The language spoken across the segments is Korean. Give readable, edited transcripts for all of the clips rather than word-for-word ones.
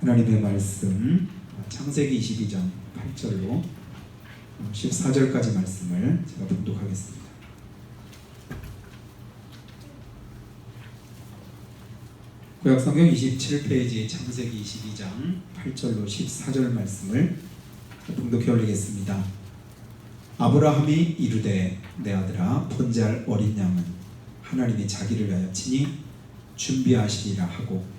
하나님의 말씀 창세기 22장 8절로 14절까지 말씀을 제가 봉독하겠습니다. 구약성경 27페이지 창세기 22장 8절로 14절 말씀을 봉독해 올리겠습니다. 아브라함이 이르되 내 아들아 번제할 어린 양은 하나님이 자기를 위하여 친히 준비하시리라 하고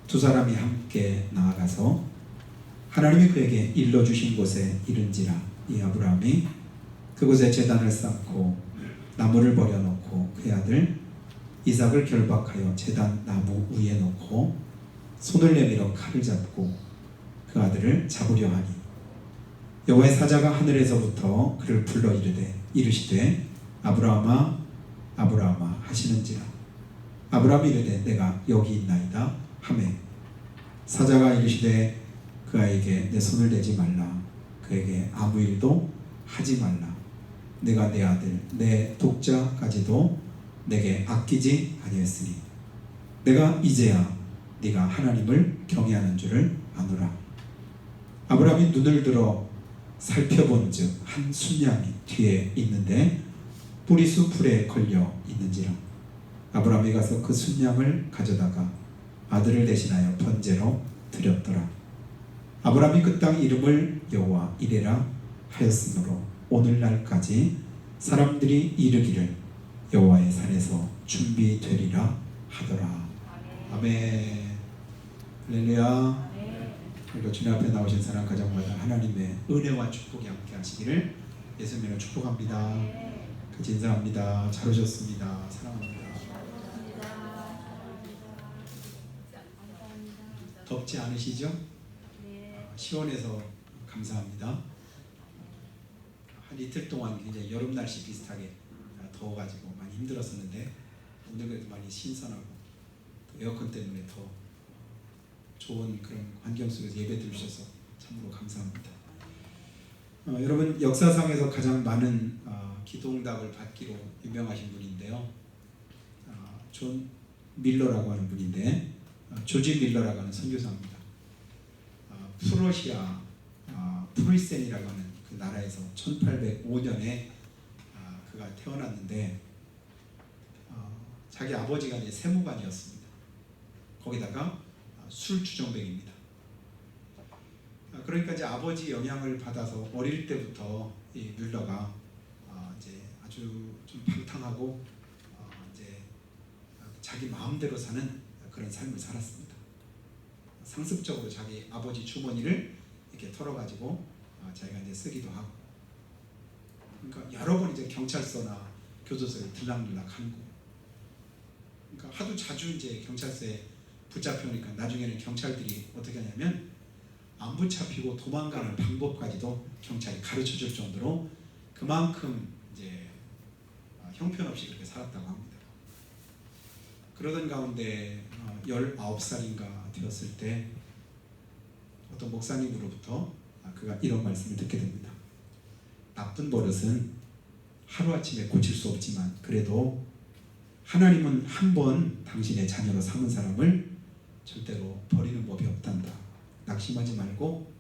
두 사람이 함께 나아가서 하나님이 그에게 일러주신 곳에 이른지라. 이 아브라함이 그곳에 제단을 쌓고 나무를 버려놓고 그의 아들 이삭을 결박하여 제단 나무 위에 놓고 손을 내밀어 칼을 잡고 그 아들을 잡으려 하니 여호와의 사자가 하늘에서부터 그를 불러 이르시되 아브라함아 아브라함아 하시는지라. 아브라함이 이르되 내가 여기 있나이다 하매 사자가 이르시되 그 아이에게 내 손을 대지 말라. 그에게 아무 일도 하지 말라. 내가 내 아들 내 독자까지도 내게 아끼지 아니했으니 내가 이제야 네가 하나님을 경외하는 줄을 아노라. 아브라함이 눈을 들어 살펴본즉 한 순양이 뒤에 있는데 뿌리수 풀에 걸려 있는지라. 아브라함이 가서 그 순양을 가져다가 아들을 대신하여 번제로 드렸더라. 아브라함이 그 땅 이름을 여호와 이레라 하였으므로 오늘날까지 사람들이 이르기를 여호와의 산에서 준비되리라 하더라. 아멘. 할렐루야. 그리고 주님 앞에 나오신 사람 가정마다 하나님의 은혜와 축복이 함께 하시기를 예수님으로 축복합니다. 같이 인사합니다. 잘 오셨습니다. 사랑합니다. 덥지 않으시죠? 시원해서 감사합니다. 한 이틀 동안 굉장히 여름 날씨 비슷하게 더워가지고 많이 힘들었었는데 오늘 그래도 많이 신선하고 에어컨 때문에 더 좋은 그런 환경 속에서 예배 드리셔서 참으로 감사합니다. 여러분 역사상에서 가장 많은 기도응답을 받기로 유명하신 분인데요. 존 밀러라고 하는 분인데 조지 밀러라고 하는 선교사입니다. 프러시아 프루이센이라고 하는 그 나라에서 1805년에 그가 태어났는데 자기 아버지가 이제 세무관이었습니다. 거기다가 술주정뱅입니다. 그러니까 이제 아버지 영향을 받아서 어릴 때부터 이 뮬러가 이제 아주 좀 방탕하고 이제 자기 마음대로 사는 그런 삶을 살았습니다. 상습적으로 자기 아버지 주머니를 이렇게 털어가지고 자기가 이제 쓰기도 하고, 그러니까 여러 번 이제 경찰서나 교도소에 들락날락 하는 거예요. 그러니까 하도 자주 이제 경찰서에 붙잡혀오니까 나중에는 경찰들이 어떻게 하냐면 안 붙잡히고 도망가는 방법까지도 경찰이 가르쳐 줄 정도로 그만큼 이제 형편없이 그렇게 살았다고 합니다. 그러던 가운데 19살인가 되었을 때 어떤 목사님으로부터 그가 이런 말씀을 듣게 됩니다. 나쁜 버릇은 하루아침에 고칠 수 없지만 그래도 하나님은 한 번 당신의 자녀로 삼은 사람을 절대로 버리는 법이 없단다. 낙심하지 말고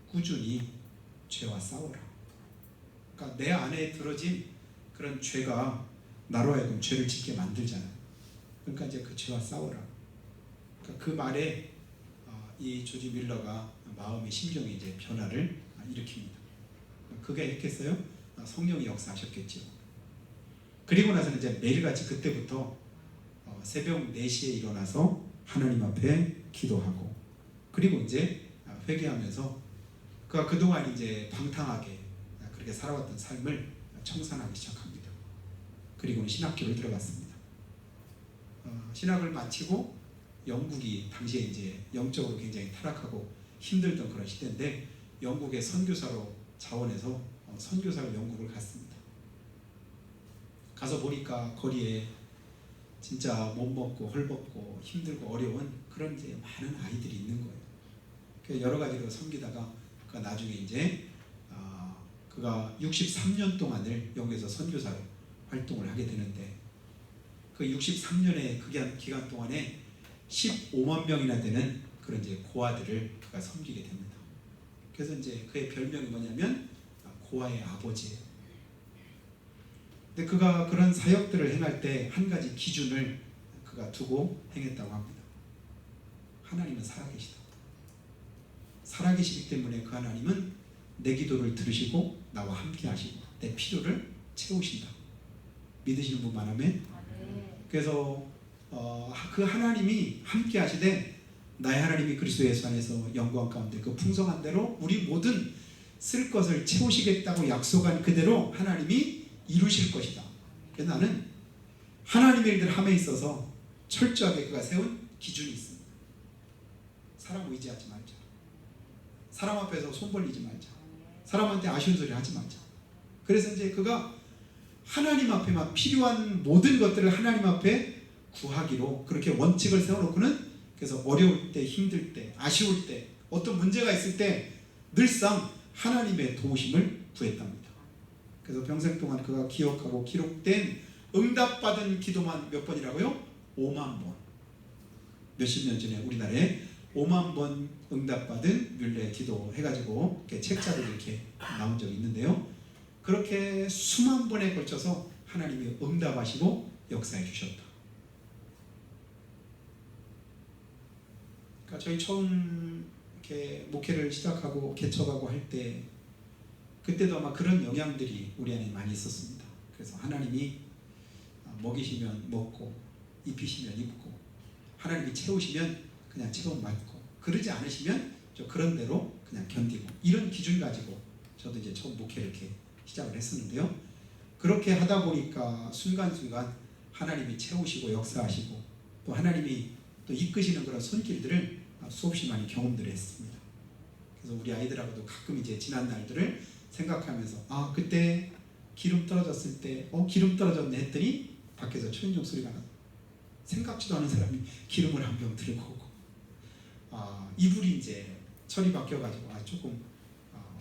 꾸준히 죄와 싸워라. 그러니까 내 안에 들어진 그런 죄가 나로 하여금 죄를 짓게 만들잖아요. 그러니까 이제 그 죄와 싸워라. 그러니까 그 말에 이 조지 밀러가 마음의 심정이 이제 변화를 일으킵니다. 그게 했겠어요? 성령이 역사하셨겠죠. 그리고 나서는 이제 매일같이 그때부터 새벽 4시에 일어나서 하나님 앞에 기도하고, 그리고 이제 회개하면서 그가 그동안 이제 방탕하게 그렇게 살아왔던 삶을 청산하기 시작합니다. 그리고는 신학교를 들어갔습니다. 신학을 마치고 영국이 당시에 이제 영적으로 굉장히 타락하고 힘들던 그런 시대인데 영국의 선교사로 자원해서 선교사로 영국을 갔습니다. 가서 보니까 거리에 진짜 못 먹고 헐벗고 힘들고 어려운 그런 이제 많은 아이들이 있는 거예요. 그래서 여러 가지로 섬기다가 그가 나중에 이제 그가 63년 동안을 영국에서 선교사로 활동을 하게 되는데 그 63년의 그 기간 동안에 15만 명이나 되는 그런 이제 고아들을 그가 섬기게 됩니다. 그래서 이제 그의 별명이 뭐냐면 고아의 아버지예요. 근데 그가 그런 사역들을 행할 때 한 가지 기준을 그가 두고 행했다고 합니다. 하나님은 살아계시다. 살아계시기 때문에 그 하나님은 내 기도를 들으시고 나와 함께 하시고 내 필요를 채우신다. 믿으시는 분만 하면. 그래서 그 하나님이 함께 하시되 나의 하나님이 그리스도 예수 안에서 영광 가운데 그 풍성한 대로 우리 모든 쓸 것을 채우시겠다고 약속한 그대로 하나님이 이루실 것이다. 그래서 나는 하나님의 일들 함에 있어서 철저하게 그가 세운 기준이 있습니다. 사람 의지하지 말자. 사람 앞에서 손 벌리지 말자. 사람한테 아쉬운 소리 하지 말자. 그래서 이제 그가 하나님 앞에만 필요한 모든 것들을 하나님 앞에 구하기로 그렇게 원칙을 세워놓고는 그래서 어려울 때, 힘들 때, 아쉬울 때, 어떤 문제가 있을 때 늘상 하나님의 도우심을 구했답니다. 그래서 평생 동안 그가 기억하고 기록된 응답받은 기도만 몇 번이라고요? 5만 번. 몇십 년 전에 우리나라에 5만 번 응답받은 뮬레 기도 해가지고 책자들이 이렇게 나온 적이 있는데요. 그렇게 수만 번에 걸쳐서 하나님이 응답하시고 역사해 주셨다. 그러니까 저희 처음 이렇게 목회를 시작하고 개척하고 할 때 그때도 아마 그런 영향들이 우리 안에 많이 있었습니다. 그래서 하나님이 먹이시면 먹고 입히시면 입고 하나님이 채우시면 그냥 채움 받고 그러지 않으시면 저 그런 대로 그냥 견디고 이런 기준 가지고 저도 이제 처음 목회를 이렇게 시작을 했었는데요. 그렇게 하다 보니까 순간순간 하나님이 채우시고 역사하시고 또 하나님이 또 이끄시는 그런 손길들을 수없이 많이 경험들을 했습니다. 그래서 우리 아이들하고도 가끔 이제 지난 날들을 생각하면서 그때 기름 떨어졌을 때 기름 떨어졌네 했더니 밖에서 초인종 소리가 나고 생각지도 않은 사람이 기름을 한 병 들고 오고 이불이 이제 철이 바뀌어가지고 조금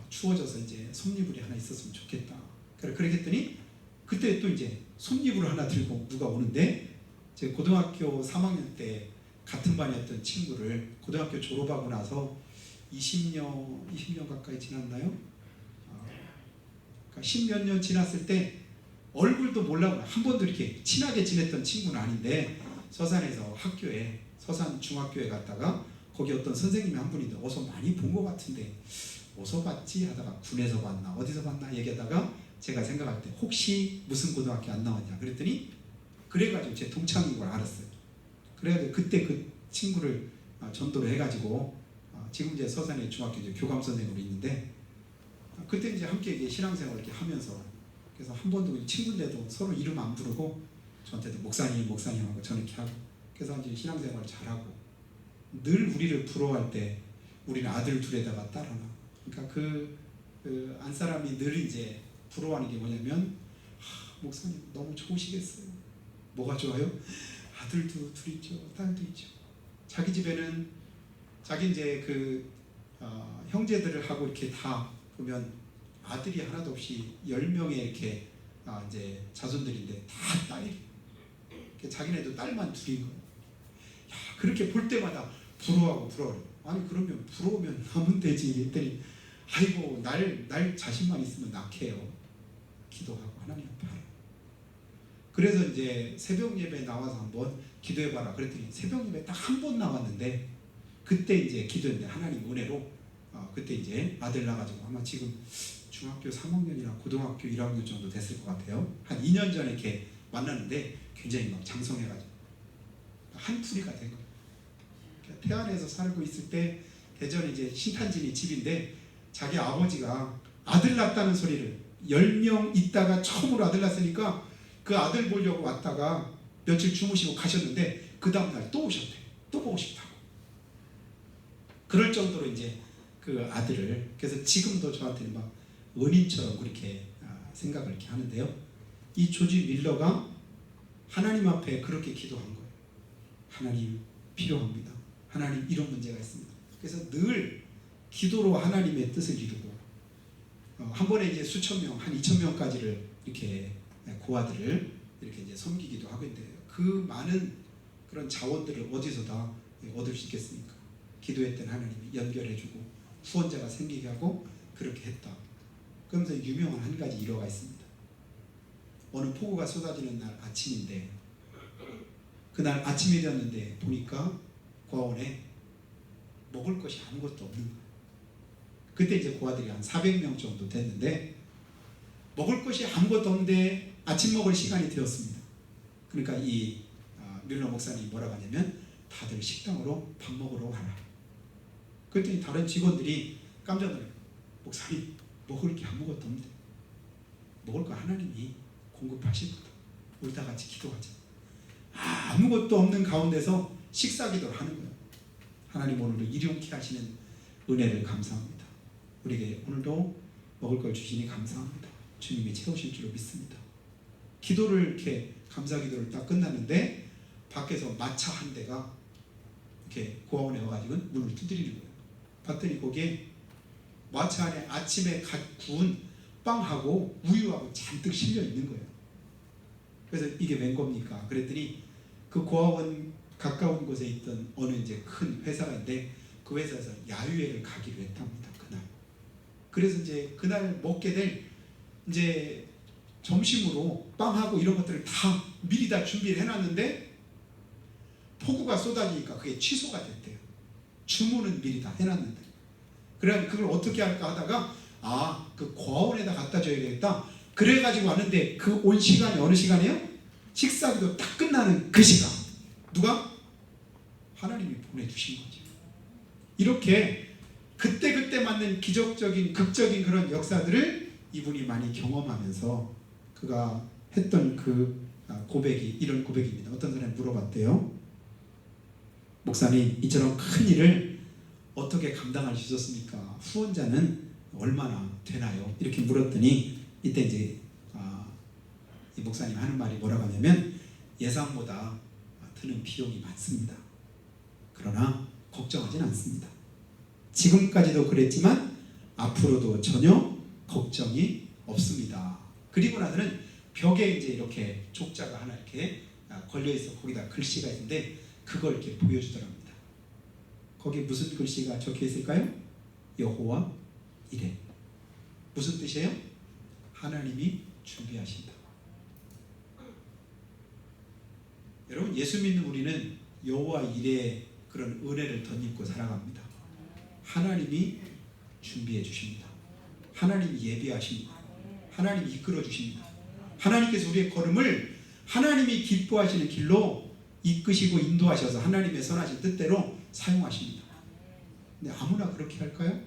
추워져서 이제 솜이불이 하나 있었으면 좋겠다. 그랬더니 그때 또 이제 솜이불을 하나 들고 누가 오는데 제 고등학교 3학년 때 같은 반이었던 친구를 고등학교 졸업하고 나서 20년 가까이 지났나요? 그러니까 10몇 년 지났을 때 얼굴도 몰라고 한 번도 이렇게 친하게 지냈던 친구는 아닌데 서산에서 학교에 서산 중학교에 갔다가 거기 어떤 선생님이 한 분인데 어서 많이 본 것 같은데 어디서 봤지 하다가 군에서 봤나 어디서 봤나 얘기하다가 제가 생각할 때 혹시 무슨 고등학교 안 나왔냐 그랬더니 그래가지고 제 동창인 걸 알았어요. 그래가지고 그때 그 친구를 전도를 해가지고 지금 이제 서산의 중학교 이제 교감 선생으로 있는데 그때 이제 함께 이제 신앙생활 이렇게 하면서 그래서 한 번도 친구인데도 서로 이름 안 부르고 저한테도 목사님 하고 저는 이렇게 하고 그래서 이제 신앙생활 잘하고 늘 우리를 부러워할 때 우리는 아들 둘에다가 딸 하나 그러니까 그 안사람이 늘 이제 부러워하는 게 뭐냐면 목사님 너무 좋으시겠어요. 뭐가 좋아요? 아들도 둘 있죠, 딸도 있죠. 자기 집에는 자기 이제 형제들을 하고 이렇게 다 보면 아들이 하나도 없이 10명의 이렇게 이제 자손들인데 다 딸이 자기네도 딸만 둘인 거예요. 그렇게 볼 때마다 부러워요. 아니 그러면 부러우면 하면 되지 했더니 아이고 날 자신만 있으면 낙해요. 기도하고 하나님 앞에 하라. 그래서 이제 새벽 예배 나와서 한번 기도해봐라 그랬더니 새벽 예배 딱 한 번 나왔는데 그때 이제 기도했는데 하나님 은혜로 그때 이제 아들 나가지고 아마 지금 중학교 3학년이나 고등학교 1학년 정도 됐을 것 같아요. 한 2년 전에 이렇게 만났는데 굉장히 막 장성해가지고 한 풀이가 된 거예요. 태안에서 살고 있을 때 대전에 이제 신탄진이 집인데 자기 아버지가 아들 낳았다는 소리를 10명 있다가 처음으로 아들 낳았으니까 그 아들 보려고 왔다가 며칠 주무시고 가셨는데 그 다음날 또 오셨대. 또 보고 싶다고. 그럴 정도로 이제 그 아들을 그래서 지금도 저한테는 막 은인처럼 그렇게 생각을 이렇게 하는데요. 이 조지 밀러가 하나님 앞에 그렇게 기도한 거예요. 하나님 필요합니다. 하나님 이런 문제가 있습니다. 그래서 늘 기도로 하나님의 뜻을 이루고 한 번에 이제 수천 명, 한 2,000명까지를 이렇게 고아들을 이렇게 이제 섬기기도 하고 있는데 그 많은 그런 자원들을 어디서 다 얻을 수 있겠습니까? 기도했던 하나님이 연결해주고 후원자가 생기게 하고 그렇게 했다. 그러면서 유명한 한 가지 일화가 있습니다. 어느 폭우가 쏟아지는 날 아침인데 그날 아침이 되었는데 보니까 고아원에 먹을 것이 아무것도 없는 거예요. 그때 이제 고아들이 한 400명 정도 됐는데 먹을 것이 아무것도 없는데 아침 먹을 시간이 되었습니다. 그러니까 이 뮬러 목사님이 뭐라고 하냐면 다들 식당으로 밥 먹으러 가라. 그랬더니 다른 직원들이 깜짝 놀라요. 목사님 먹을 게 아무것도 없는데 먹을 거 하나님이 공급하실 거다. 우리 다 같이 기도하자. 아무것도 없는 가운데서 식사 기도를 하는 거예요. 하나님 오늘도 일용케 하시는 은혜를 감사합니다. 우리에게 오늘도 먹을 걸 주시니 감사합니다. 주님이 채우실 줄로 믿습니다. 기도를 이렇게 감사 기도를 딱 끝났는데 밖에서 마차 한 대가 이렇게 고아원에 와가지고 문을 두드리는 거예요. 봤더니 거기에 마차 안에 아침에 갓 구운 빵하고 우유하고 잔뜩 실려 있는 거예요. 그래서 이게 웬 겁니까? 그랬더니 그 고아원 가까운 곳에 있던 어느 이제 큰 회사인데 그 회사에서 야유회를 가기로 했답니다. 그날. 그래서 이제 그날 먹게 될 이제 점심으로 빵하고 이런 것들을 다 미리 다 준비를 해놨는데 폭우가 쏟아지니까 그게 취소가 됐대요. 주문은 미리 다 해놨는데. 그래서 그걸 어떻게 할까 하다가 그 고아원에다 갖다 줘야 되겠다. 그래가지고 왔는데 그 온 시간이 어느 시간이에요? 식사기도 딱 끝나는 그 시간. 누가? 하나님이 보내주신 거죠. 이렇게 그때 맞는 기적적인 극적인 그런 역사들을 이분이 많이 경험하면서 그가 했던 그 고백이 이런 고백입니다. 어떤 사람이 물어봤대요. 목사님 이처럼 큰 일을 어떻게 감당할 수 있었습니까? 후원자는 얼마나 되나요? 이렇게 물었더니 이때 이제 이 목사님 하는 말이 뭐라고 하냐면 예상보다 드는 비용이 많습니다. 그러나 걱정하진 않습니다. 지금까지도 그랬지만 앞으로도 전혀 걱정이 없습니다. 그리고 나서는 벽에 이제 이렇게 족자가 하나 이렇게 걸려있어 거기다 글씨가 있는데 그걸 이렇게 보여주더랍니다. 거기에 무슨 글씨가 적혀 있을까요? 여호와 이레. 무슨 뜻이에요? 하나님이 준비하신다. 여러분 예수 믿는 우리는 여호와 이레의 그런 은혜를 덧입고 살아갑니다. 하나님이 준비해 주십니다. 하나님이 예비하십니다. 하나님이 이끌어 주십니다. 하나님께서 우리의 걸음을 하나님이 기뻐하시는 길로 이끄시고 인도하셔서 하나님의 선하신 뜻대로 사용하십니다. 근데 아무나 그렇게 할까요?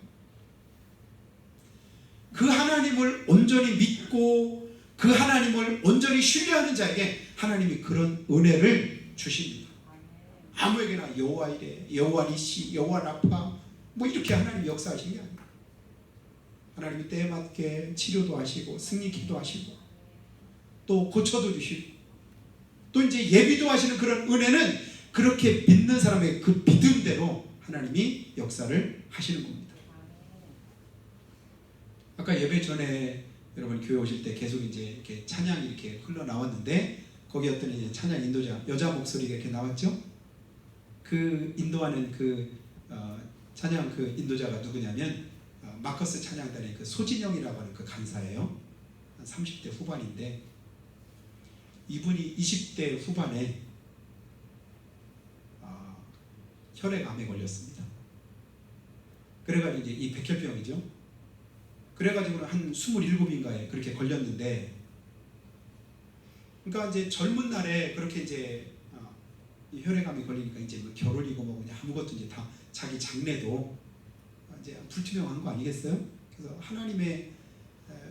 그 하나님을 온전히 믿고 그 하나님을 온전히 신뢰하는 자에게 하나님이 그런 은혜를 주십니다. 아무에게나 여호와 이레, 여호와 니시, 여호와 라파 뭐 이렇게 하나님이 역사하신 게 아니에요. 하나님이 때에 맞게 치료도 하시고 승리기도 하시고 또 고쳐도 주시고 또 이제 예비도 하시는 그런 은혜는 그렇게 믿는 사람의 그 믿음대로 하나님이 역사를 하시는 겁니다. 아까 예배 전에 여러분 교회 오실 때 계속 이제 이렇게 찬양이 이렇게 흘러나왔는데 거기 어떤 이제 찬양 인도자 여자 목소리가 이렇게 나왔죠? 그 인도하는 그 찬양 그 인도자가 누구냐면 마커스 찬양단의 그 소진영이라고 하는 그 간사예요. 한 30대 후반인데 이분이 20대 후반에 혈액암에 걸렸습니다. 그래가지고 이제 이 백혈병이죠. 그래가지고 한 27인가에 그렇게 걸렸는데, 그러니까 이제 젊은 날에 그렇게 이제 이 혈액암이 걸리니까 이제 뭐 결혼이고 뭐 그냥 아무것도 이제 다 자기 장래도 이제 불투명한 거 아니겠어요? 그래서 하나님의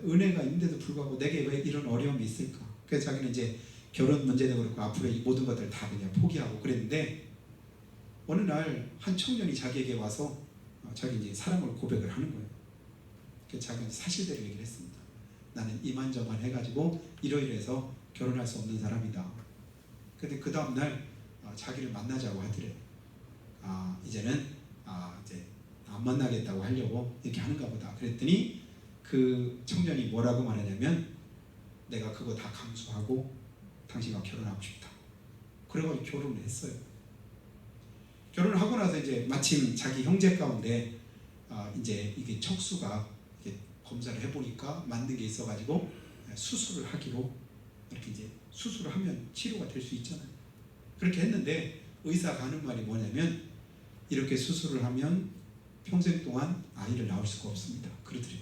은혜가 있는데도 불구하고 내게 왜 이런 어려움이 있을까? 그래서 자기는 이제 결혼 문제도 그렇고 앞으로 이 모든 것들을 다 그냥 포기하고 그랬는데 어느 날 한 청년이 자기에게 와서 자기 이제 사랑을 고백을 하는 거예요. 그래서 자기는 사실대로 얘기를 했습니다. 나는 이만저만 해가지고 이러이러해서 결혼할 수 없는 사람이다. 근데 그 다음날 자기를 만나자고 하더래요. 이제는 이제 안 만나겠다고 하려고 이렇게 하는가 보다. 그랬더니 그 청년이 뭐라고 말하냐면 내가 그거 다 감수하고 당신과 결혼하고 싶다. 그래가지고 결혼을 했어요. 결혼을 하고 나서 이제 마침 자기 형제 가운데 이제 이게 척수가 이렇게 검사를 해보니까 맞는 게 있어가지고 수술을 하기로 이렇게 이제 수술을 하면 치료가 될 수 있잖아요. 그렇게 했는데 의사가 하는 말이 뭐냐면 이렇게 수술을 하면 평생 동안 아이를 낳을 수가 없습니다. 그러더래요.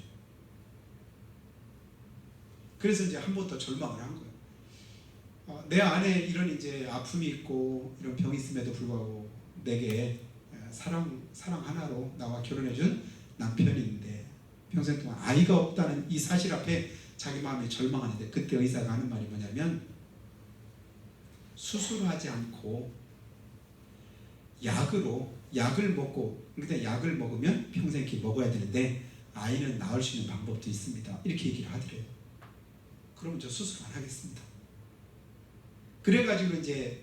그래서 이제 한 번 더 절망을 한 거예요. 내 안에 이런 이제 아픔이 있고 이런 병이 있음에도 불구하고 내게 사랑 하나로 나와 결혼해준 남편이 있는데 평생 동안 아이가 없다는 이 사실 앞에 자기 마음에 절망하는데 그때 의사가 하는 말이 뭐냐면 수술하지 않고 약을 먹고 근데 약을 먹으면 평생 이렇게 먹어야 되는데 아이는 낳을 수 있는 방법도 있습니다. 이렇게 얘기를 하더래요. 그러면 저 수술 안 하겠습니다. 그래가지고 이제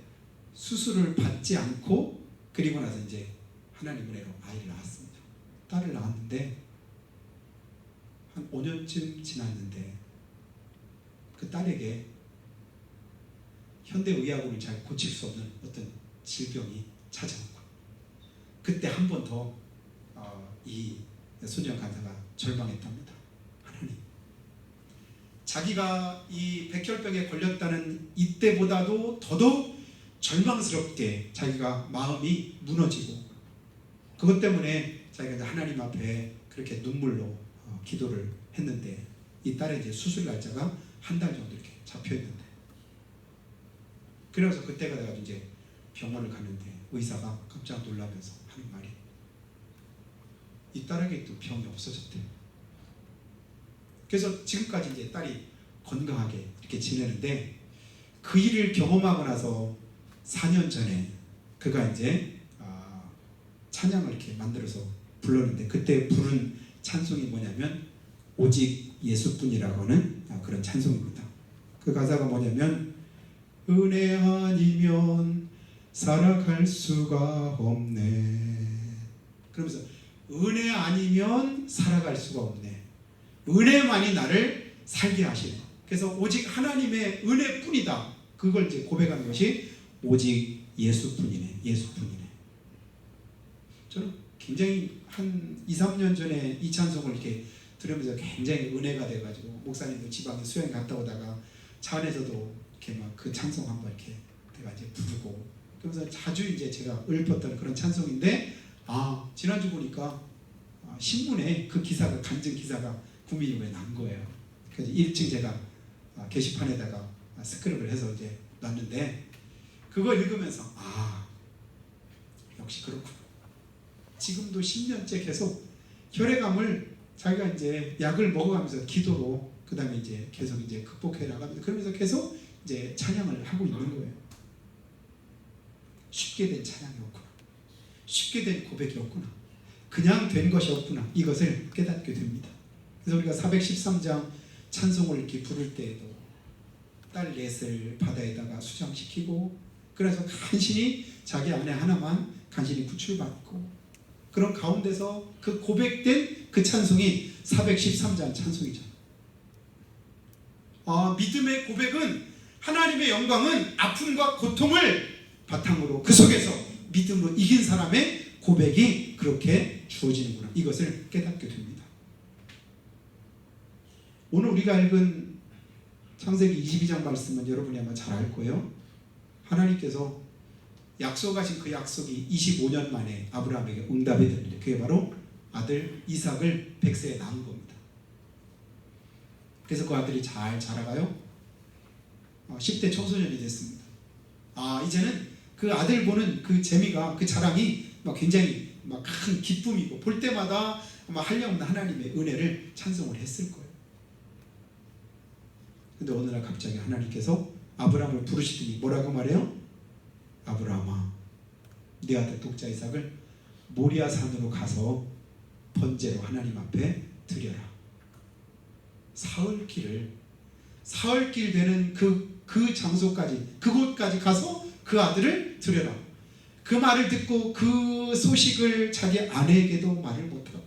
수술을 받지 않고 그리고 나서 이제 하나님 은혜로 아이를 낳았습니다. 딸을 낳았는데 한 5년쯤 지났는데 그 딸에게 현대의학으로는 잘 고칠 수 없는 어떤 질병이 찾아온 거예요. 그때 한 번 더 이 손정 간사가 절망했답니다. 하나님, 자기가 이 백혈병에 걸렸다는 이때보다도 더더욱 절망스럽게 자기가 마음이 무너지고 그것 때문에 자기가 하나님 앞에 그렇게 눈물로 기도를 했는데 이 딸의 이제 수술 날짜가 한 달 정도 이렇게 잡혀 있는데 그래서 그때가 돼가지고 이제 병원을 갔는데 의사가 깜짝 놀라면서 하는 말이 이 딸에게 또 병이 없어졌대요. 그래서 지금까지 이제 딸이 건강하게 이렇게 지내는데 그 일을 경험하고 나서 4년 전에 그가 이제 찬양을 이렇게 만들어서 불렀는데 그때 부른 찬송이 뭐냐면 오직 예수뿐이라고 하는 그런 찬송입니다. 그 가사가 뭐냐면 은혜 아니면 살아갈 수가 없네. 그러면서 은혜 아니면 살아갈 수가 없네. 은혜만이 나를 살게 하시네. 그래서 오직 하나님의 은혜뿐이다. 그걸 이제 고백하는 것이 오직 예수뿐이네. 예수뿐이네. 저는 굉장히 한 2, 3년 전에 이 찬송을 이렇게 들으면서 굉장히 은혜가 돼가지고 목사님도 지방에 수행 갔다 오다가 차 안에서도 이렇게 막 그 찬송 한번 이렇게 내가 이제 부르고 그러면서 자주 이제 제가 읊었던 그런 찬송인데 지난주 보니까 신문에 그 기사가 간증 기사가 구민이에 난 거예요. 그래서 1층 제가 게시판에다가 스크랩을 해서 이제 놨는데 그거 읽으면서 역시 그렇구나. 지금도 10년째 계속 혈액암을 자기가 이제 약을 먹어가면서 기도로 그 다음에 이제 계속 이제 극복해 나가면서 그러면서 계속 이제 찬양을 하고 있는 거예요. 쉽게 된 찬양이 없구나. 쉽게 된 고백이 없구나. 그냥 된 것이 없구나. 이것을 깨닫게 됩니다. 그래서 우리가 413장 찬송을 이렇게 부를 때에도 딸 넷을 바다에다가 수장시키고 그래서 간신히 자기 아내 하나만 간신히 구출받고 그런 가운데서 그 고백된 그 찬송이 413장 찬송이죠. 믿음의 고백은 하나님의 영광은 아픔과 고통을 바탕으로 그 속에서 믿음으로 이긴 사람의 고백이 그렇게 주어지는구나. 이것을 깨닫게 됩니다. 오늘 우리가 읽은 창세기 22장 말씀은 여러분이 아마 잘 알 거예요. 하나님께서 약속하신 그 약속이 25년 만에 아브라함에게 응답이 됩니다. 그게 바로 아들 이삭을 100세에 낳은 겁니다. 그래서 그 아들이 잘 자라가요. 10대 청소년이 됐습니다. 이제는 그 아들 보는 그 재미가 그 자랑이 굉장히 큰 기쁨이고 볼 때마다 아마 한량없는 하나님의 은혜를 찬송을 했을 거예요. 근데 어느 날 갑자기 하나님께서 아브라함을 부르시더니 뭐라고 말해요? 아브라함아, 네 아들 독자 이삭을 모리아 산으로 가서 번제로 하나님 앞에 드려라. 사흘길 되는 그 장소까지 그곳까지 가서 그 아들을 드려라. 그 말을 듣고 그 소식을 자기 아내에게도 말을 못하고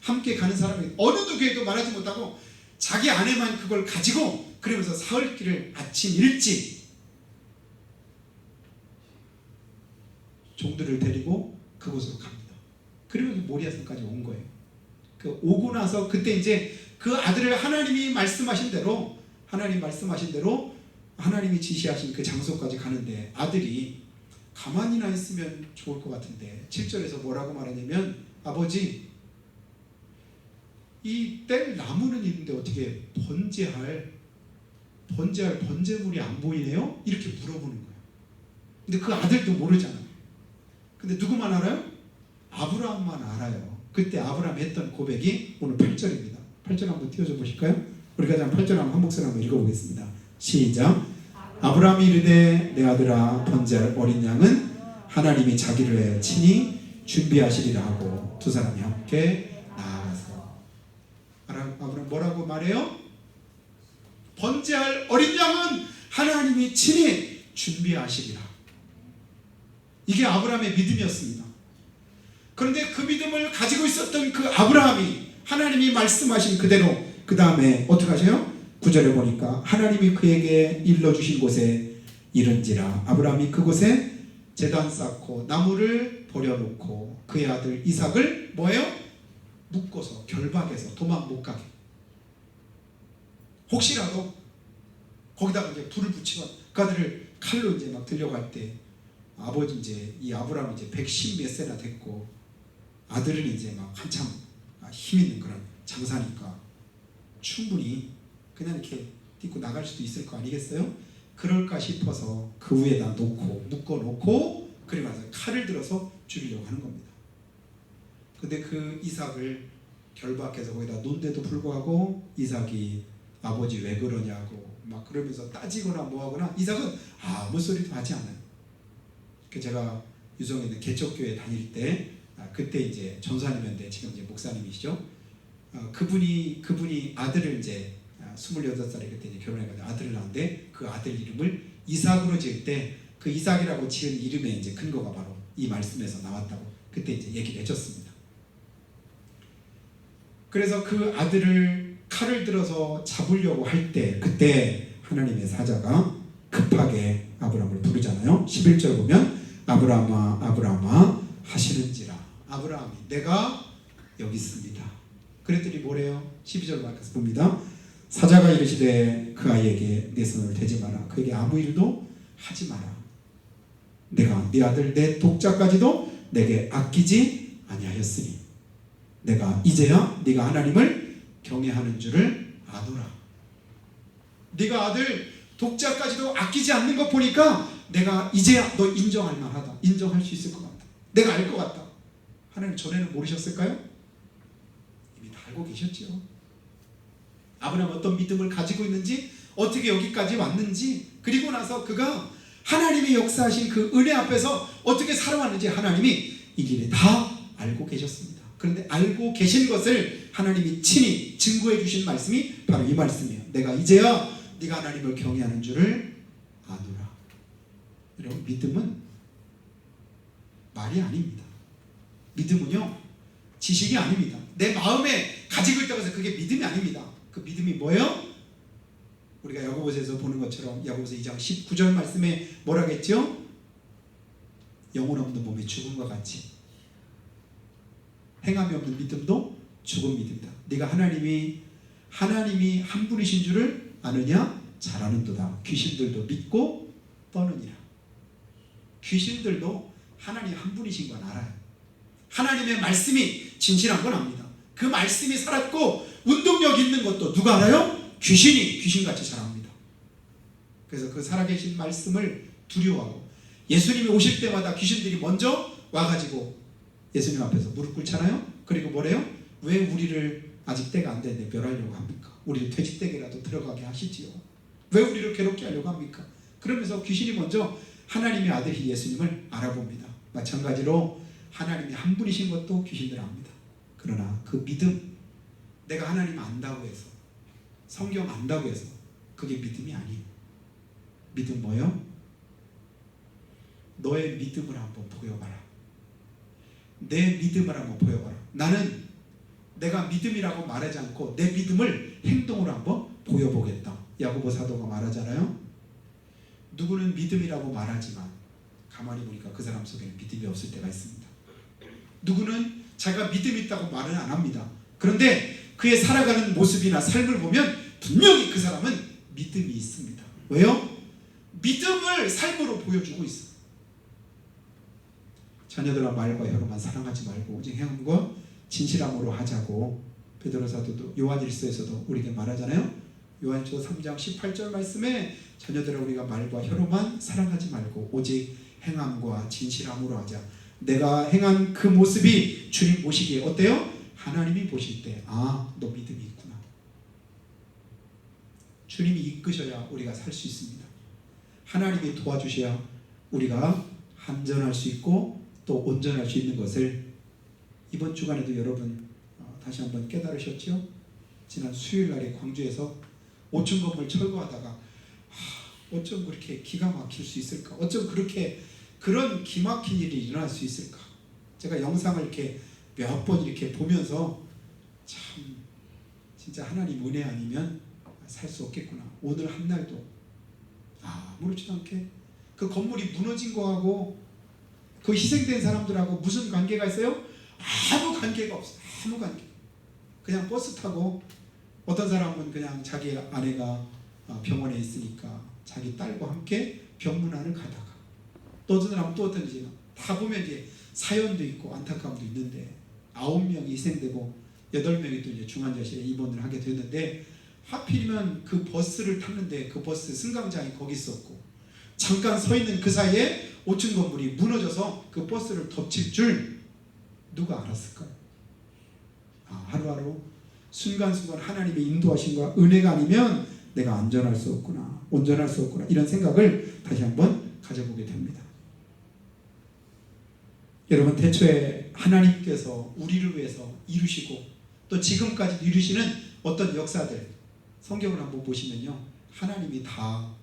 함께 가는 사람에게 어느 누구에게도 말하지 못하고 자기 아내만 그걸 가지고 그러면서 사흘길을 아침 일찍 종들을 데리고 그곳으로 갑니다. 그리고 모리아산까지 온 거예요. 그 오고 나서 그때 이제 그 아들을 하나님이 말씀하신 대로 하나님이 지시하신 그 장소까지 가는데 아들이 가만히나 있으면 좋을 것 같은데 7절에서 뭐라고 말하냐면 아버지 이 뗄 나무는 있는데 어떻게 번제할 번제물이 안 보이네요? 이렇게 물어보는 거예요. 근데 그 아들도 모르잖아요. 근데 누구만 알아요? 아브라함만 알아요. 그때 아브라함이 했던 고백이 오늘 8절입니다. 8절 한번 띄워줘 보실까요? 우리가 8절 한 목소리 한번 읽어보겠습니다. 시작. 아브라함이 이르되 내 아들아 번제할 어린 양은 하나님이 자기를 위해 친히 준비하시리라 하고 두 사람이 함께 나아가서 아브라함 뭐라고 말해요? 번제할 어린 양은 하나님이 친히 준비하시리라. 이게 아브라함의 믿음이었습니다. 그런데 그 믿음을 가지고 있었던 그 아브라함이 하나님이 말씀하신 그대로 그 다음에 어떻게 하세요? 9절에 보니까 하나님이 그에게 일러주신 곳에 이른지라 아브라함이 그곳에 제단 쌓고 나무를 버려놓고 그의 아들 이삭을 뭐예요? 묶어서 결박해서 도망 못 가게. 혹시라도 거기다가 이제 불을 붙이면 그 아들을 칼로 이제 막 들려갈 때 아버지 이제 이 아브라함이 이제 110 몇 세나 됐고 아들은 이제 막 한참 힘 있는 그런 장사니까 충분히 그냥 이렇게 딛고 나갈 수도 있을 거 아니겠어요? 그럴까 싶어서 그 위에다 놓고 묶어놓고 그리고 나서 칼을 들어서 죽이려고 하는 겁니다. 근데 그 이삭을 결박해서 거기다 놓은데도 불구하고 이삭이 아버지 왜 그러냐고 막 그러면서 따지거나 뭐하거나 이삭은 아무 소리도 하지 않아요. 제가 유성에 있는 개척교회 다닐 때 그때 이제 전사님인데 지금 이제 목사님이시죠. 그분이 아들을 이제 28살에 그때 이제 결혼해가지고 아들을 낳았는데 그 아들 이름을 이삭으로 지을 때 그 이삭이라고 지은 이름의 이제 근거가 바로 이 말씀에서 나왔다고 그때 이제 얘기를 해줬습니다. 그래서 그 아들을 칼을 들어서 잡으려고 할 때 그때 하나님의 사자가 급하게 아브라함을 부르잖아요. 11절 보면 아브라함아 아브라함아 하시는지라 아브라함이 내가 여기 있습니다. 그랬더니 뭐래요? 12절 말까지 봅니다. 사자가 이르시되 그 아이에게 내 손을 대지 마라. 그에게 아무 일도 하지 마라. 내가 네 아들 내 독자까지도 내게 아끼지 아니하였으니 내가 이제야 네가 하나님을 경외하는 줄을 아노라. 네가 아들 독자까지도 아끼지 않는 것 보니까 내가 이제야 너 인정할 만하다. 인정할 수 있을 것 같다. 내가 알 것 같다. 하나님 전에는 모르셨을까요? 이미 다 알고 계셨지요. 아브라함 어떤 믿음을 가지고 있는지 어떻게 여기까지 왔는지 그리고 나서 그가 하나님이 역사하신 그 은혜 앞에서 어떻게 살아왔는지 하나님이 이 길에 다 알고 계셨습니다. 그런데 알고 계신 것을 하나님이 친히 증거해 주신 말씀이 바로 이 말씀이에요. 내가 이제야 네가 하나님을 경외하는 줄을 아노라. 여러분 믿음은 말이 아닙니다. 믿음은요 지식이 아닙니다. 내 마음에 가지고 있다고 해서 그게 믿음이 아닙니다. 그 믿음이 뭐예요? 우리가 야고보서에서 보는 것처럼 야고보서 2장 19절 말씀에 뭐라고 했죠? 영혼 없는 몸이 죽음과 같이 행함이 없는 믿음도 죽은 믿음이다. 네가 하나님이 한 분이신 줄을 아느냐? 잘 아는도다. 귀신들도 믿고 떠느니라. 귀신들도 하나님 한 분이신 건 알아요. 하나님의 말씀이 진실한 건 압니다. 그 말씀이 살았고 운동력 있는 것도 누가 알아요? 귀신이 귀신같이 잘 압니다. 그래서 그 살아계신 말씀을 두려워하고 예수님이 오실 때마다 귀신들이 먼저 와가지고 예수님 앞에서 무릎 꿇잖아요. 그리고 뭐래요? 왜 우리를 아직 때가 안 됐는데 멸하려고 합니까? 우리를 퇴직되게라도 들어가게 하시지요. 왜 우리를 괴롭게 하려고 합니까? 그러면서 귀신이 먼저 하나님의 아들이 예수님을 알아봅니다. 마찬가지로 하나님이 한 분이신 것도 귀신들 압니다. 그러나 그 믿음, 내가 하나님 안다고 해서 성경 안다고 해서 그게 믿음이 아니에요. 믿음 뭐예요? 너의 믿음을 한번 보여봐라. 내 믿음을 한번 보여봐라. 나는 내가 믿음이라고 말하지 않고 내 믿음을 행동으로 한번 보여보겠다. 야고보 사도가 말하잖아요. 누구는 믿음이라고 말하지만 가만히 보니까 그 사람 속에는 믿음이 없을 때가 있습니다. 누구는 자기가 믿음이 있다고 말은 안 합니다. 그런데 그의 살아가는 모습이나 삶을 보면 분명히 그 사람은 믿음이 있습니다. 왜요? 믿음을 삶으로 보여주고 있어요. 자녀들아 말과 혀로만 사랑하지 말고 오직 행함과 진실함으로 하자고 베드로 사도도 요한일서에서도 우리에게 말하잖아요. 요한일서 3장 18절 말씀에 자녀들아 우리가 말과 혀로만 사랑하지 말고 오직 행함과 진실함으로 하자. 내가 행한 그 모습이 주님 보시기에 어때요? 하나님이 보실 때 아, 너 믿음이 있구나. 주님이 이끄셔야 우리가 살 수 있습니다. 하나님이 도와주셔야 우리가 한전할 수 있고 또 온전할 수 있는 것을 이번 주간에도 여러분 다시 한번 깨달으셨죠? 지난 수요일 날에 광주에서 5층 건물 철거하다가 어쩜 그렇게 기가 막힐 수 있을까? 어쩜 그렇게 그런 기막힌 일이 일어날 수 있을까? 제가 영상을 이렇게 몇 번 이렇게 보면서 참 진짜 하나님 은혜 아니면 살 수 없겠구나. 오늘 한 날도 아무렇지도 않게 그 건물이 무너진 거하고 그 희생된 사람들하고 무슨 관계가 있어요? 아무 관계가 없어요. 아무 관계. 그냥 버스 타고 어떤 사람은 그냥 자기 아내가 병원에 있으니까 자기 딸과 함께 병문안을 가다가 또 어떤 사람은 또 어떤 이제 다 보면 이제 사연도 있고 안타까움도 있는데 9명이 희생되고 8명이 또 이제 중환자실에 입원을 하게 됐는데 하필이면 그 버스를 탔는데 그 버스 승강장이 거기 있었고 잠깐 서 있는 그 사이에 5층 건물이 무너져서 그 버스를 덮칠 줄 누가 알았을까요? 하루하루 순간순간 하나님의 인도하심과 은혜가 아니면 내가 안전할 수 없구나, 온전할 수 없구나 이런 생각을 다시 한번 가져보게 됩니다. 여러분 태초에 하나님께서 우리를 위해서 이루시고 또 지금까지 이루시는 어떤 역사들 성경을 한번 보시면요 하나님이 다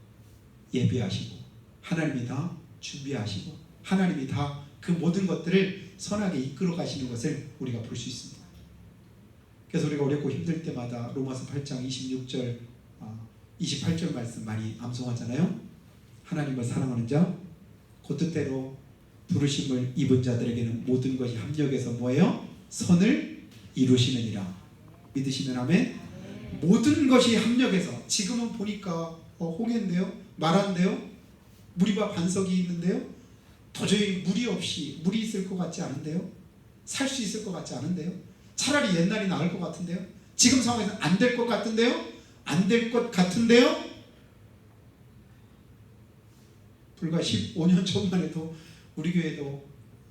예비하시고 하나님이 다 준비하시고 하나님이 다 그 모든 것들을 선하게 이끌어 가시는 것을 우리가 볼 수 있습니다. 그래서 우리가 어렵고 힘들 때마다 로마서 8장 26절 28절 말씀 많이 암송하잖아요. 하나님을 사랑하는 자 곧 뜻대로 부르심을 입은 자들에게는 모든 것이 합력해서 뭐예요? 선을 이루시느니라. 믿으시면 아멘. 모든 것이 합력해서 지금은 보니까 홍해인데요? 말한데요? 물이와 반석이 있는데요? 도저히 물이 있을 것 같지 않은데요? 살 수 있을 것 같지 않은데요? 차라리 옛날이 나을 것 같은데요? 지금 상황에서 안 될 것 같은데요? 안 될 것 같은데요? 불과 15년 전만 해도 우리 교회도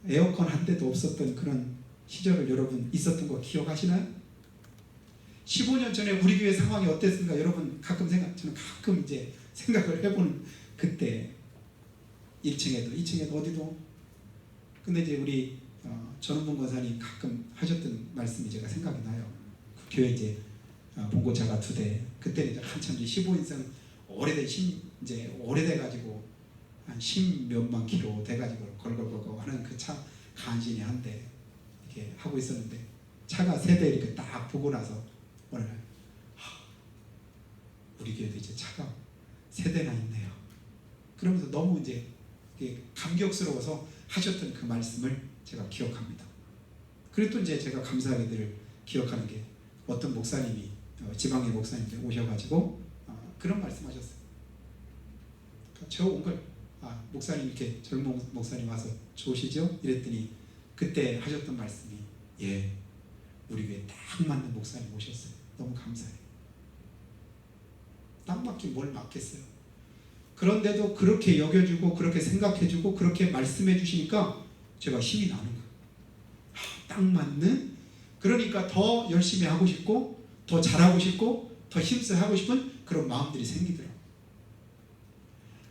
에어컨 한 대도 없었던 그런 시절을 여러분 있었던 거 기억하시나요? 15년 전에 우리 교회 상황이 어땠습니까? 여러분 저는 가끔 이제 생각을 해보는 그때 1층에도 2층에도 어디도 근데 이제 우리 전원봉 권사님 가끔 하셨던 말씀이 제가 생각이 나요. 그 교회 이제 봉고차가 2대 그때 이제 한참 이제 15인승 이제 오래돼가지고 한 10몇만 킬로 돼가지고 걸걸걸걸 하는 그 차 간신히 한 대 이렇게 하고 있었는데 차가 3대 이렇게 딱 보고 나서 어느 날 우리 교회도 이제 차가 3대나 있네요. 그러면서 너무 이제 감격스러워서 하셨던 그 말씀을 제가 기억합니다. 그리고 또 이제 제가 감사하게 늘 기억하는 게 어떤 목사님이 지방의 목사님들 오셔가지고 그런 말씀하셨어요. 저 온 걸 목사님 이렇게 젊은 목사님 와서 좋으시죠? 이랬더니 그때 하셨던 말씀이 우리 교회 딱 맞는 목사님 오셨어요. 너무 감사해요. 딱 맞긴 뭘 맞겠어요. 그런데도 그렇게 여겨주고 그렇게 생각해주고 그렇게 말씀해 주시니까 제가 힘이 나는 거예요. 딱 맞는 그러니까 더 열심히 하고 싶고 더 잘하고 싶고 더 힘써 하고 싶은 그런 마음들이 생기더라고요.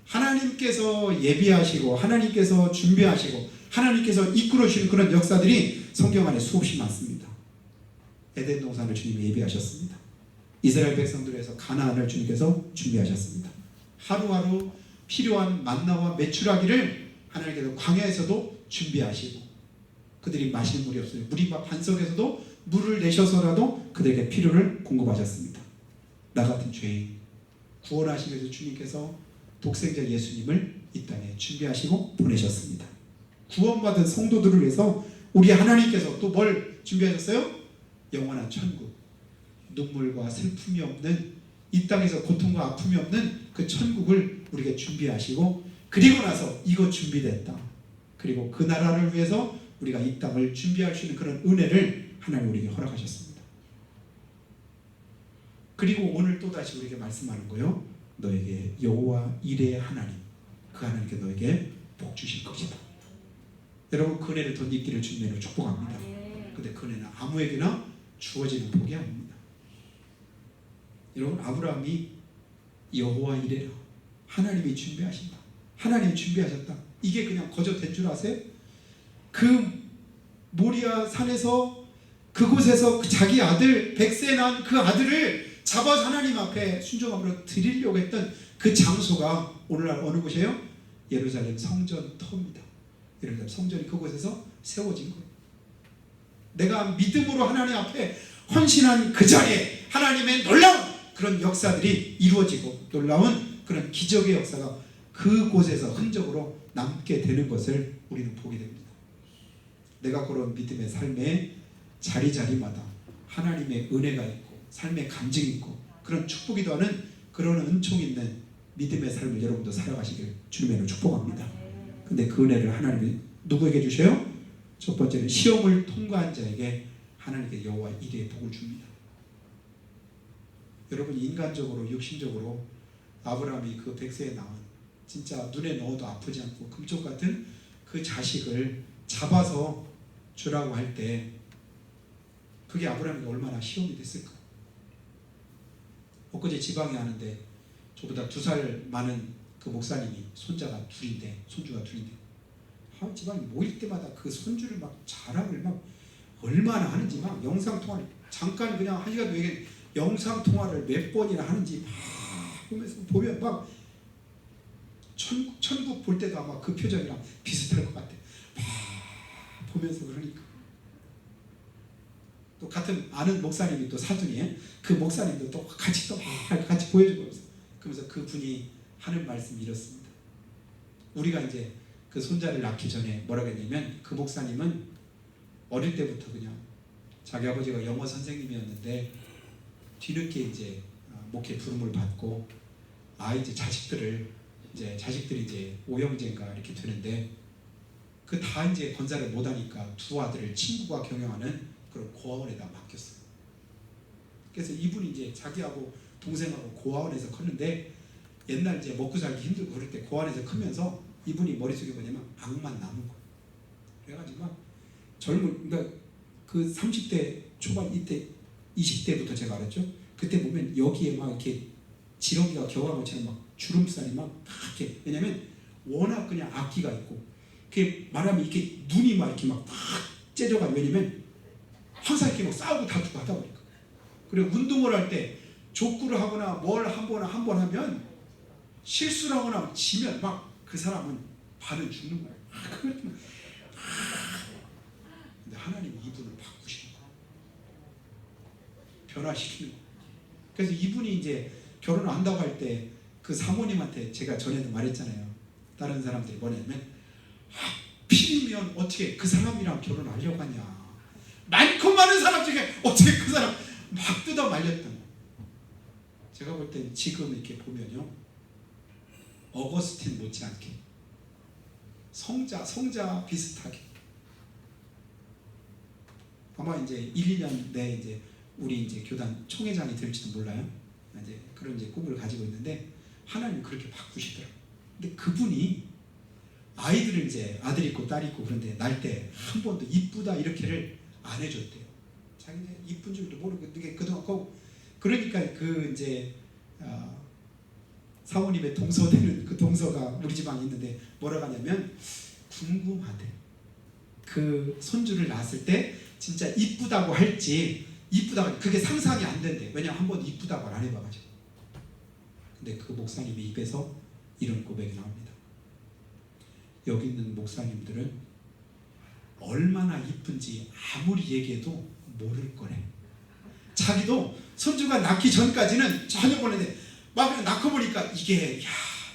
하나님께서 예비하시고 하나님께서 준비하시고 하나님께서 이끌어 주시는 그런 역사들이 성경 안에 수없이 많습니다. 에덴 동산을 주님이 예비하셨습니다. 이스라엘 백성들을 위해서 가나안을 주님께서 준비하셨습니다. 하루하루 필요한 만나와 메추라기를 하나님께서 광야에서도 준비하시고 그들이 마시는 물이 없어요. 물이와 반석에서도 물을 내셔서라도 그들에게 필요를 공급하셨습니다. 나 같은 죄인 구원하시기 위해서 주님께서 독생자 예수님을 이 땅에 준비하시고 보내셨습니다. 구원받은 성도들을 위해서 우리 하나님께서 또 뭘 준비하셨어요? 영원한 천국, 눈물과 슬픔이 없는, 이 땅에서 고통과 아픔이 없는 그 천국을 우리에게 준비하시고, 그리고 나서 이거 준비됐다, 그리고 그 나라를 위해서 우리가 이 땅을 준비할 수 있는 그런 은혜를 하나님 우리에게 허락하셨습니다. 그리고 오늘 또다시 우리에게 말씀하는 거예요. 너에게 여호와 이레의 하나님, 그 하나님께 너에게 복 주실 것이다. 여러분, 그 은혜를 덧입기를 주님으로 축복합니다. 근데 그 은혜는 아무에게나 주어지는 복이 아닙니다. 여러분, 아브라함이 여호와 이레라, 하나님이 준비하신다, 하나님이 준비하셨다, 이게 그냥 거저 된 줄 아세요? 그 모리아 산에서, 그곳에서 자기 아들, 100세 난 그 아들을 잡아서 하나님 앞에 순종함으로 드리려고 했던 그 장소가 오늘날 어느 곳이에요? 예루살렘 성전터입니다. 예루살렘 성전이 그곳에서 세워진 거예요. 내가 믿음으로 하나님 앞에 헌신한 그 자리에 하나님의 놀라운 그런 역사들이 이루어지고, 놀라운 그런 기적의 역사가 그곳에서 흔적으로 남게 되는 것을 우리는 보게 됩니다. 내가 그런 믿음의 삶의 자리자리마다 하나님의 은혜가 있고 삶의 간증이 있고 그런 축복이 더하는 그런 은총 있는 믿음의 삶을 여러분도 살아가시길 주님으로 축복합니다. 근데 그 은혜를 하나님이 누구에게 주셔요? 첫 번째는 시험을 통과한 자에게 하나님께 여호와 이레의 복을 줍니다. 여러분, 인간적으로, 육신적으로 아브라함이 그 100세에 낳은, 진짜 눈에 넣어도 아프지 않고 금쪽 같은 그 자식을 잡아서 주라고 할 때 그게 아브라함에게 얼마나 시험이 됐을까? 엊그제 지방에 하는데 저보다 2살 많은 그 목사님이 손주가 둘인데 지방에 모일 때마다 그 손주를 막 자랑을 막 얼마나 하는지, 막 영상통화를 잠깐 그냥 1시간 외에 영상통화를 몇 번이나 하는지 막 보면서 보면 막 천국 볼 때도 아마 그 표정이랑 비슷할 것 같아. 막 보면서. 그러니까 또 같은 아는 목사님이 또 사둔이에요. 그 목사님도 또 같이 보여주고 그러면서 그 분이 하는 말씀이 이렇습니다. 우리가 이제 그 손자를 낳기 전에 뭐라고 했냐면, 그 목사님은 어릴 때부터 그냥 자기 아버지가 영어 선생님이었는데 뒤늦게 이제 목회 부름을 받고 자식들이 이제 오형제인가 이렇게 되는데, 그 다 이제 건사를 못하니까 2 아들을 친구가 경영하는 그런 고아원에다 맡겼어요. 그래서 이분이 이제 자기하고 동생하고 고아원에서 컸는데, 옛날 이제 먹고 살기 힘들고 그럴 때 고아원에서 크면서 이분이 머릿속에 뭐냐면 악만 남은 거예요. 그래가지고 막 그러니까 그 30대 초반, 이때 20대부터 제가 알았죠. 그때 보면 여기에 막 이렇게 지렁이가 겨간 것처럼 막 주름살이 막 이렇게, 왜냐면 워낙 그냥 악기가 있고, 그게 말하면 이렇게 눈이 막 이렇게 막 째져가지고, 왜냐면 항상 이렇게 막 싸우고 다투고 하다 보니까. 그리고 운동을 할 때 족구를 하거나 뭘 한 번 하면 실수를 하거나 지면 막 그 사람은 반은 죽는 거예요. 근데 하나님이 이분을 바꾸시는 거예요. 변화시키는 거예요. 그래서 이분이 이제 결혼을 한다고 할 때 그 사모님한테 제가 전에도 말했잖아요. 다른 사람들이 뭐냐면, 하필이면 어떻게 그 사람이랑 결혼하려고 하냐, 많고 많은 사람 중에 어떻게 그 사람 막 뜯어 말렸던 거예요. 제가 볼 땐 지금 이렇게 보면요, 어거스틴 못지않게 성자 비슷하게 아마 이제 1, 2년 내에 이제 우리 이제 교단 총회장이 될지도 몰라요. 이제 그런 이제 꿈을 가지고 있는데, 하나님 그렇게 바꾸시더라고요. 근데 그분이 아이들을 이제 아들 있고 딸 있고 그런데 날 때 한 번도 이쁘다 이렇게를 안 해줬대요. 자기네 이쁜 줄도 모르고 그게 그동안 그러니까 그 이제 사모님의 동서되는 그 동서가 우리 지방에 있는데 뭐라고 하냐면, 궁금하대. 그 손주를 낳았을 때 진짜 이쁘다고 할지, 그게 상상이 안 된대. 왜냐면 한 번도 이쁘다고 안 해봐가지고. 근데 그 목사님의 입에서 이런 고백이 나옵니다. 여기 있는 목사님들은 얼마나 이쁜지 아무리 얘기해도 모를 거래. 자기도 손주가 낳기 전까지는 전혀 모르는데 막 그냥 낳고 보니까 이게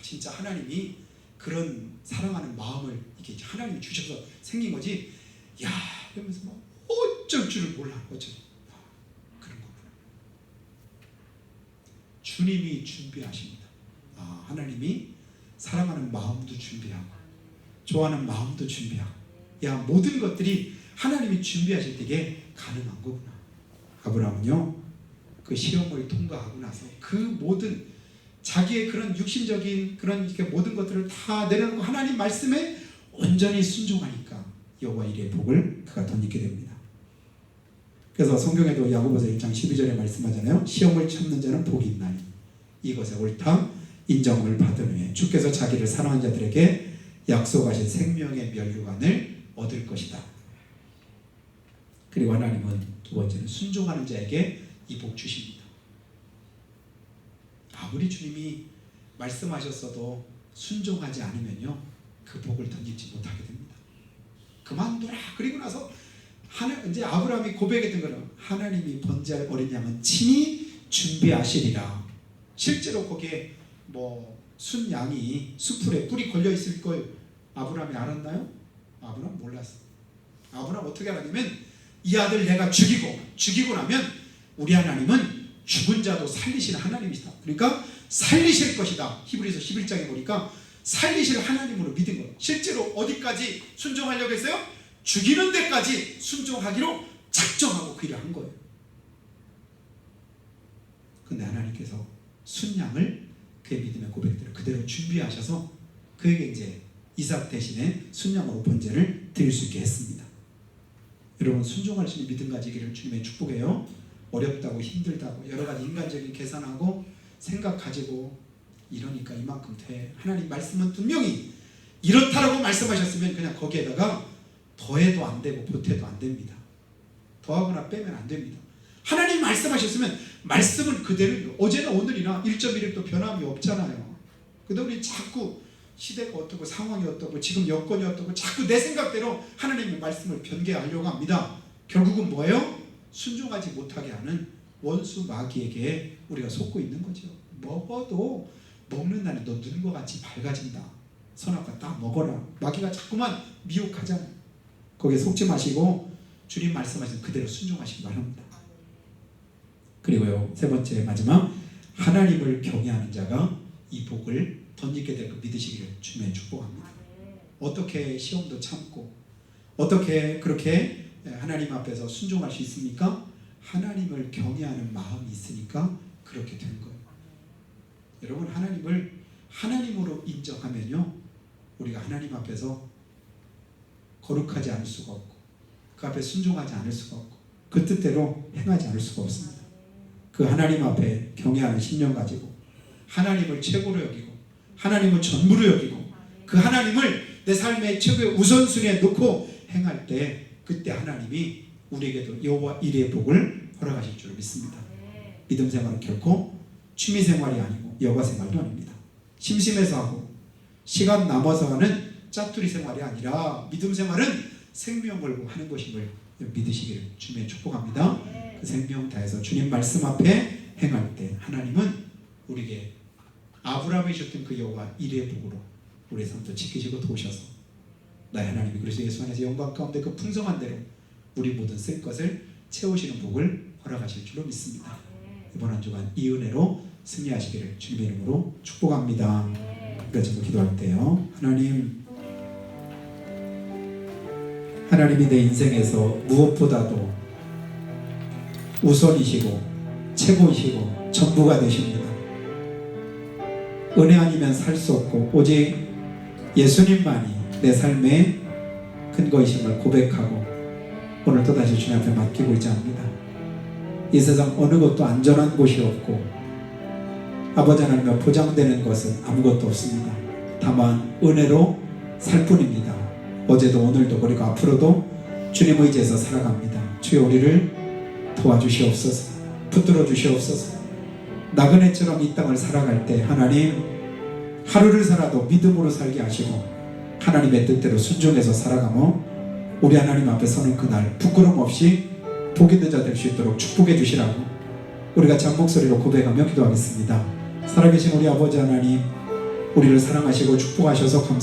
진짜 하나님이 그런 사랑하는 마음을 이렇게 하나님이 주셔서 생긴 거지. 이러면서 막 어쩔 줄을 몰라. 어쩔 그런 거구나. 주님이 준비하십니다. 하나님이 사랑하는 마음도 준비하고 좋아하는 마음도 준비하고 모든 것들이 하나님이 준비하실 때에 가능한 거구나. 아브라함은요 그 시험을 통과하고 나서 그 모든 자기의 그런 육신적인 그런 이렇게 모든 것들을 다 내려놓고 하나님 말씀에 온전히 순종하니까 여호와 이레의 복을 그가 덧입게 됩니다. 그래서 성경에도 야고보서 1장 12절에 말씀하잖아요. 시험을 참는 자는 복이 있나니 이것에 옳다 인정을 받은 후에 주께서 자기를 사랑한 자들에게 약속하신 생명의 면류관을 얻을 것이다. 그리고 하나님은 두 번째는 순종하는 자에게 이 복 주십니다. 아무리 주님이 말씀하셨어도 순종하지 않으면요 그 복을 덧입지 못하게 됩니다. 그만둬라. 그리고 나서 이제 아브라함이 고백했던 거는 하나님이 번제할 어린 양은 친히 준비하시리라. 실제로 거기에 순양이 수풀에 뿔이 걸려 있을 걸 아브라함이 알았나요? 아브라함 몰랐어. 아브라함 어떻게 알았냐면 이 아들 내가 죽이고 나면 우리 하나님은 죽은 자도 살리시는 하나님이시다. 그러니까 살리실 것이다. 히브리서 11장에 보니까 살리실 하나님으로 믿은 거예요. 실제로 어디까지 순종하려고 했어요? 죽이는 데까지 순종하기로 작정하고 그 일을 한 거예요. 근데 하나님께서 순양을 그의 믿음의 고백대로 그대로 준비하셔서 그에게 이제 이삭 대신에 순양으로 번제를 드릴 수 있게 했습니다. 여러분 순종할 수 있는 믿음 가지기를 주님의 축복해요. 어렵다고 힘들다고 여러 가지 인간적인 계산하고 생각 가지고 이러니까 이만큼 돼. 하나님 말씀은 분명히 이렇다라고 말씀하셨으면 그냥 거기에다가 더해도 안 되고 보태도 안 됩니다. 더하거나 빼면 안 됩니다. 하나님 말씀하셨으면 말씀은 그대로 어제나 오늘이나 1.1도 변함이 없잖아요. 근데 우리 자꾸 시대가 어떻고 상황이 어떻고 지금 여건이 어떻고 자꾸 내 생각대로 하나님의 말씀을 변개하려고 합니다. 결국은 뭐예요? 순종하지 못하게 하는 원수 마귀에게 우리가 속고 있는 거죠. 먹어도 먹는 날에 너 눈과 같이 밝아진다. 선악과 딱 먹어라. 마귀가 자꾸만 미혹하잖아요. 거기에 속지 마시고 주님 말씀하신 그대로 순종하시기 바랍니다. 그리고요 세 번째 마지막 하나님을 경외하는 자가 이 복을 덧입게 될 거 믿으시기를 주님의 축복합니다. 어떻게 시험도 참고 어떻게 그렇게 하나님 앞에서 순종할 수 있습니까? 하나님을 경외하는 마음이 있으니까 그렇게 된 거예요. 여러분 하나님을 하나님으로 인정하면요 우리가 하나님 앞에서 거룩하지 않을 수가 없고 그 앞에 순종하지 않을 수가 없고 그 뜻대로 행하지 않을 수가 없습니다. 그 하나님 앞에 경외하는 신념 가지고 하나님을 최고로 여기고 하나님을 전부로 여기고 그 하나님을 내 삶의 최고의 우선순위에 놓고 행할 때 그때 하나님이 우리에게도 여호와 이레의 복을 허락하실 줄 믿습니다. 믿음 생활은 결코 취미 생활이 아니고 여가 생활도 아닙니다. 심심해서 하고 시간 남아서 하는 짜투리 생활이 아니라 믿음 생활은 생명 걸고 하는 것임을 믿으시기를 주님의 축복합니다. 그 생명 다해서 주님 말씀 앞에 행할 때 하나님은 우리에게 아브라함이 주셨던 그 여호와 이레의 복으로 우리의 삶도 지키시고 도우셔서 나의 하나님이 그리스도 예수 안에서 영광 가운데 그 풍성한 대로 우리 모든 쓸 것을 채우시는 복을 허락하실 줄로 믿습니다. 이번 한 주간 이 은혜로 승리하시기를 주님의 이름으로 축복합니다. 그래서 기도할 때요 하나님이 내 인생에서 무엇보다도 우선이시고 최고이시고 전부가 되십니다. 은혜 아니면 살 수 없고 오직 예수님만이 내 삶의 근거이심을 고백하고 오늘 또다시 주님 앞에 맡기고자 합니다. 이 세상 어느 것도 안전한 곳이 없고 아버지 하나님과 보장되는 것은 아무것도 없습니다. 다만 은혜로 살 뿐입니다. 어제도 오늘도 그리고 앞으로도 주님 의지해서 살아갑니다. 주여 우리를 도와주시옵소서. 붙들어 주시옵소서. 나그네처럼 이 땅을 살아갈 때 하나님 하루를 살아도 믿음으로 살게 하시고 하나님의 뜻대로 순종해서 살아가며 우리 하나님 앞에 서는 그날 부끄럼 없이 복이 있는 자 될 수 있도록 축복해 주시라고 우리가 참 목소리로 고백하며 기도하겠습니다. 살아계신 우리 아버지 하나님 우리를 사랑하시고 축복하셔서 감사합니다.